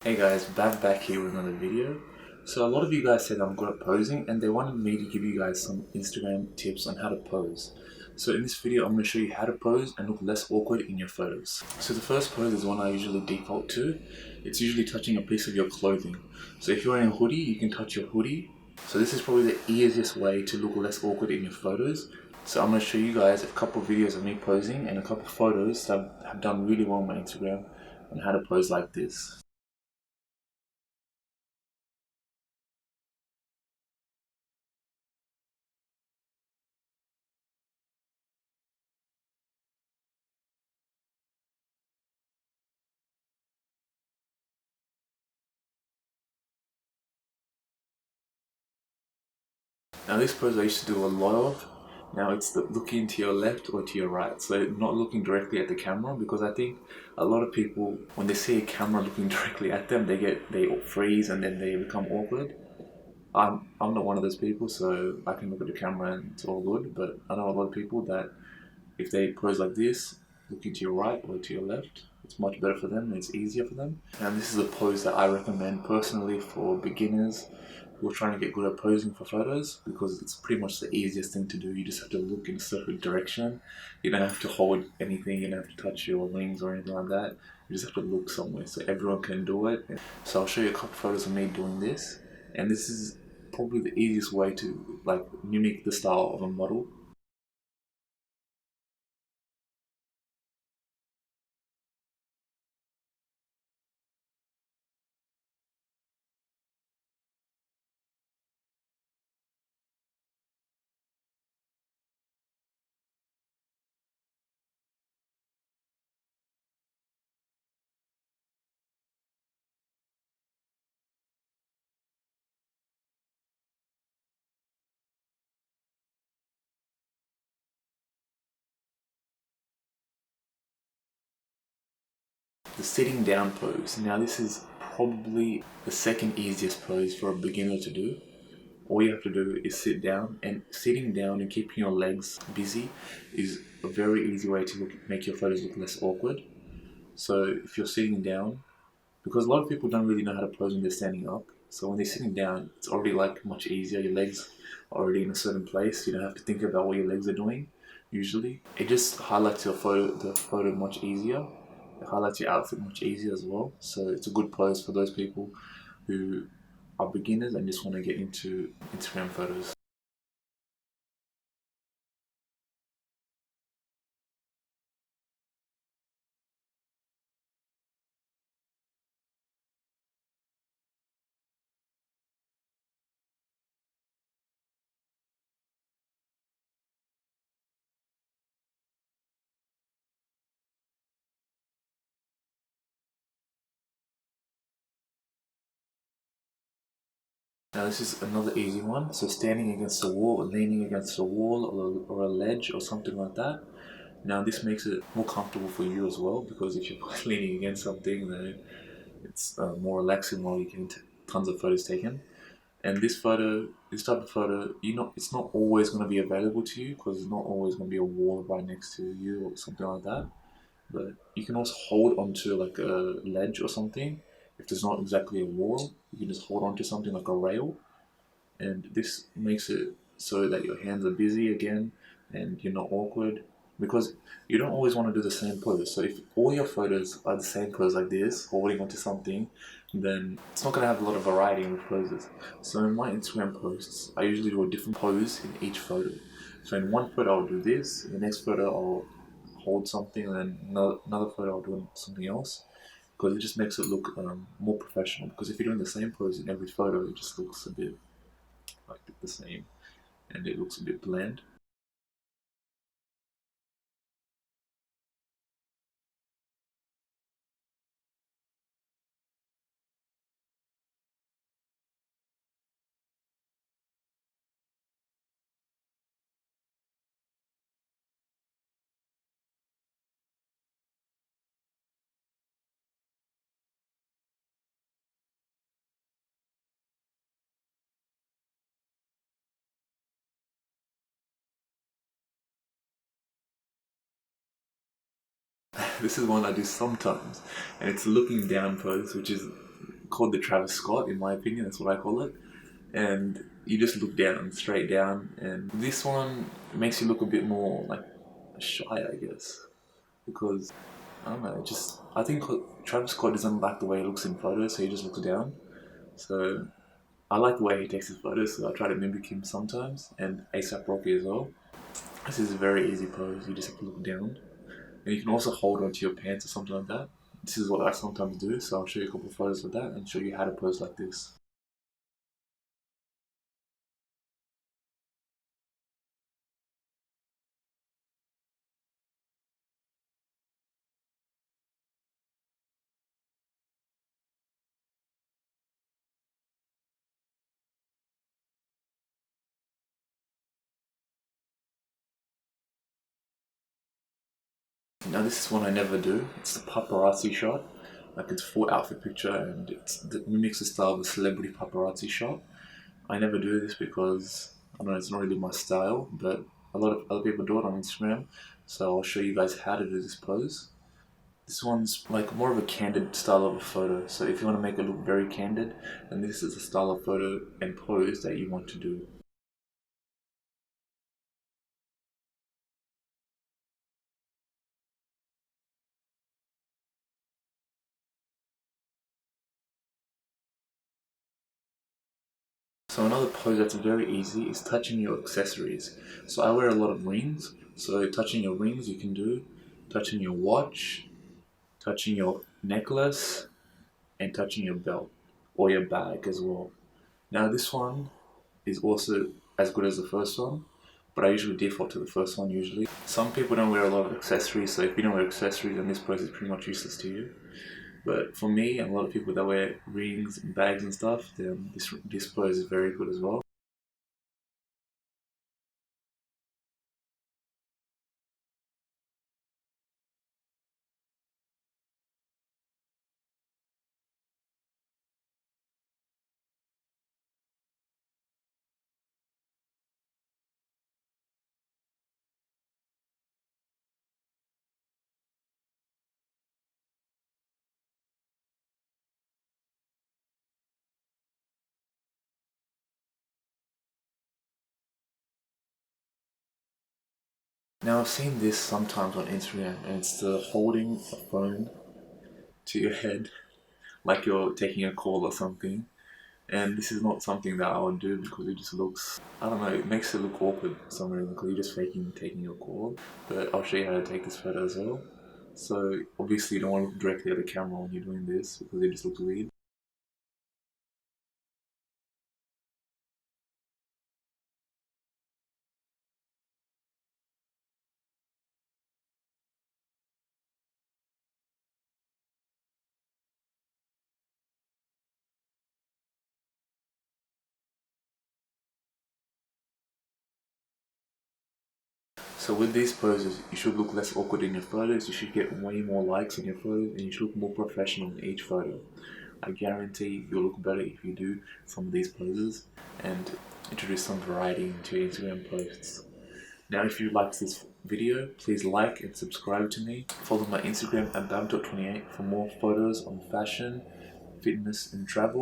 Hey guys, Bhav back here with another video. So a lot of you guys said I'm good at posing and they wanted me to give you guys some Instagram tips on how to pose. So in this video I'm going to show you how to pose and look less awkward in your photos. So the first pose is one I usually default to. It's usually touching a piece of your clothing. So if you're wearing a hoodie, you can touch your hoodie. So this is probably the easiest way to look less awkward in your photos. So I'm going to show you guys a couple of videos of me posing and a couple of photos that have done really well on my Instagram on how to pose like this. Now this pose I used to do a lot of. Now it's looking to your left or to your right, so not looking directly at the camera, because I think a lot of people, when they see a camera looking directly at them, they freeze and then they become awkward. I'm not one of those people, so I can look at the camera and it's all good. But I know a lot of people that if they pose like this, looking to your right or to your left, it's much better for them and it's easier for them. And this is a pose that I recommend personally for beginners who are trying to get good at posing for photos, because it's pretty much the easiest thing to do. You just have to look in a certain direction. You don't have to hold anything, you don't have to touch your wings or anything like that. You just have to look somewhere, so everyone can do it. So I'll show you a couple photos of me doing this, and this is probably the easiest way to like mimic the style of a model. The sitting down pose. Now this is probably the second easiest pose for a beginner to do. All you have to do is sit down, and sitting down and keeping your legs busy is a very easy way to make your photos look less awkward. So if you're sitting down, because a lot of people don't really know how to pose when they're standing up, so when they're sitting down, it's already like much easier. Your legs are already in a certain place. You don't have to think about what your legs are doing. Usually, it just highlights the photo much easier. It highlights your outfit much easier as well. So it's a good pose for those people who are beginners and just want to get into Instagram photos. Now this is another easy one. So standing against a wall or leaning against a wall or a ledge or something like that. Now this makes it more comfortable for you as well, because if you're leaning against something, then it's more relaxing while you get tons of photos taken. And this type of photo, it's not always going to be available to you, because there's not always going to be a wall right next to you or something like that. But you can also hold onto like a ledge or something. If there's not exactly a wall, you can just hold onto something like a rail, and this makes it so that your hands are busy again and you're not awkward, because you don't always want to do the same pose. So if all your photos are the same pose like this, holding onto something, then it's not going to have a lot of variety in the poses. So in my Instagram posts, I usually do a different pose in each photo. So in one photo I'll do this, in the next photo I'll hold something, and then another photo I'll do something else, because it just makes it look more professional. Because if you're doing the same pose in every photo, it just looks a bit like the same, and it looks a bit bland. This is one I do sometimes, and it's looking down pose, which is called the Travis Scott, in my opinion. That's what I call it. And you just look down, straight down. And this one makes you look a bit more like shy, I guess, because I don't know. Just I think Travis Scott doesn't like the way he looks in photos, so he just looks down. So I like the way he takes his photos, so I try to mimic him sometimes, and ASAP Rocky as well. This is a very easy pose. You just have to look down, and you can also hold onto your pants or something like that. This is what I sometimes do, so I'll show you a couple of photos of that and show you how to pose like this. Now this is one I never do. It's the paparazzi shot. Like it's full outfit picture and it mimics the style of a celebrity paparazzi shot. I never do this because I don't know, it's not really my style, but a lot of other people do it on Instagram. So I'll show you guys how to do this pose. This one's like more of a candid style of a photo. So if you want to make it look very candid, then this is the style of photo and pose that you want to do. So another pose that's very easy is touching your accessories. So I wear a lot of rings. So touching your rings you can do, touching your watch, touching your necklace, and touching your belt or your bag as well. Now this one is also as good as the first one, but I usually default to the first one usually. Some people don't wear a lot of accessories, so if you don't wear accessories then this pose is pretty much useless to you. But for me and a lot of people that wear rings and bags and stuff, then this pose is very good as well. Now I've seen this sometimes on Instagram and it's the holding a phone to your head like you're taking a call or something. And this is not something that I would do because it just looks, I don't know, it makes it look awkward for some reason because you're just faking taking your call. But I'll show you how to take this photo as well. So obviously you don't want to look directly at the camera when you're doing this because it just looks weird. So with these poses, you should look less awkward in your photos, you should get way more likes on your photos, and you should look more professional in each photo. I guarantee you'll look better if you do some of these poses and introduce some variety into your Instagram posts. Now if you liked this video, please like and subscribe to me. Follow my Instagram at Bhav28 for more photos on fashion, fitness and travel.